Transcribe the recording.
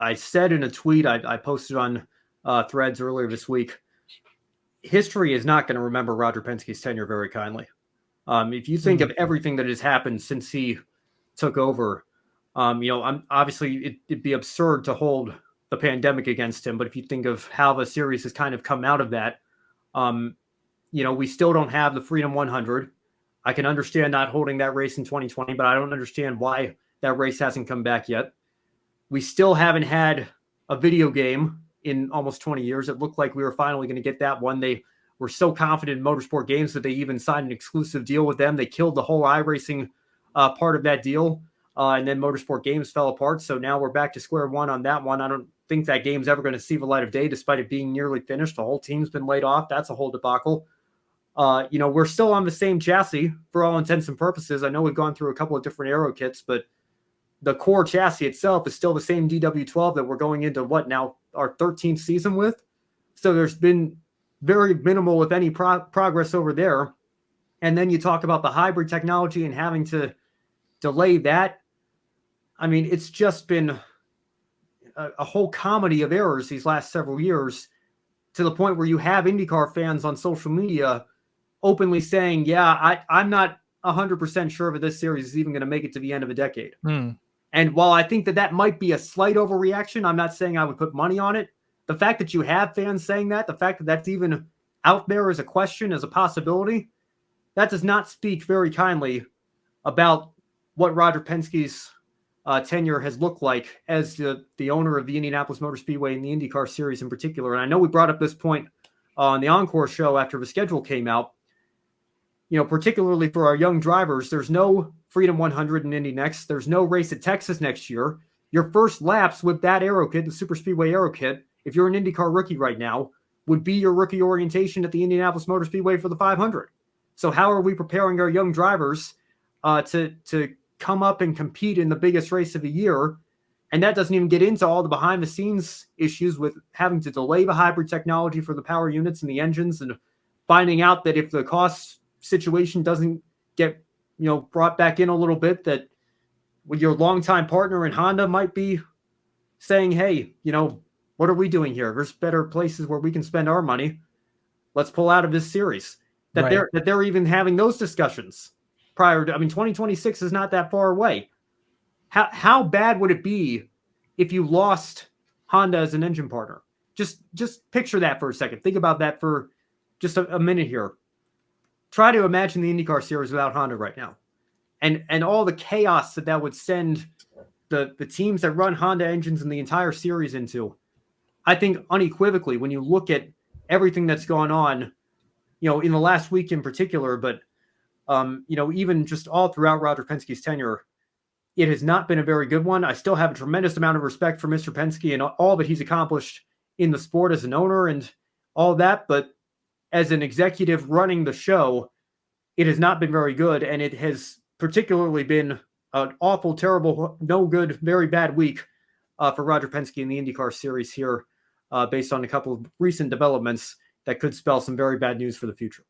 I said in a tweet I posted on Threads earlier this week, history is not going to remember Roger Penske's tenure very kindly. If you think of everything that has happened since he took over, I'm obviously it'd be absurd to hold the pandemic against him. But if you think of how the series has kind of come out of that, we still don't have the Freedom 100. I can understand not holding that race in 2020, but I don't understand why that race hasn't come back yet. We still haven't had a video game in almost 20 years. It looked like we were finally going to get that one. They were so confident in Motorsport Games that they even signed an exclusive deal with them. They killed the whole iRacing part of that deal, and then Motorsport Games fell apart. So now we're back to square one on that one. I don't think that game's ever going to see the light of day, despite it being nearly finished. The whole team's been laid off. That's a whole debacle. We're still on the same chassis for all intents and purposes. I know we've gone through a couple of different aero kits, but the core chassis itself is still the same DW12 that we're going into our 13th season with. So there's been very minimal, if any, progress over there. And then you talk about the hybrid technology and having to delay that. I mean, it's just been a whole comedy of errors these last several years, to the point where you have IndyCar fans on social media openly saying, yeah, I'm not 100% sure that this series is even going to make it to the end of the decade. And while I think that might be a slight overreaction, I'm not saying I would put money on it. The fact that you have fans saying that, the fact that that's even out there as a question, as a possibility, that does not speak very kindly about what Roger Penske's tenure has looked like as the owner of the Indianapolis Motor Speedway and the IndyCar series in particular. And I know we brought up this point on the Encore show after the schedule came out. Particularly for our young drivers, there's no Freedom 100 in Indy next. There's no race at Texas next year. Your first laps with that aero kit, the Super Speedway aero kit, if you're an IndyCar rookie right now, would be your rookie orientation at the Indianapolis Motor Speedway for the 500. So how are we preparing our young drivers to come up and compete in the biggest race of the year? And that doesn't even get into all the behind-the-scenes issues with having to delay the hybrid technology for the power units and the engines, and finding out that if the cost situation doesn't get brought back in a little bit, that with your longtime partner in Honda might be saying, hey, what are we doing here? There's better places where we can spend our money. Let's pull out of this series. That they're even having those discussions prior to, 2026 is not that far away. How bad would it be if you lost Honda as an engine partner? Just picture that for a second. Think about that for just a minute here. Try to imagine the IndyCar series without Honda right now, and all the chaos that would send the teams that run Honda engines in the entire series into. I think unequivocally, when you look at everything that's gone on, in the last week in particular, but even just all throughout Roger Penske's tenure, it has not been a very good one. I still have a tremendous amount of respect for Mr. Penske and all that he's accomplished in the sport as an owner and all that, but as an executive running the show, it has not been very good, and it has particularly been an awful, terrible, no good, very bad week for Roger Penske in the IndyCar series here, based on a couple of recent developments that could spell some very bad news for the future.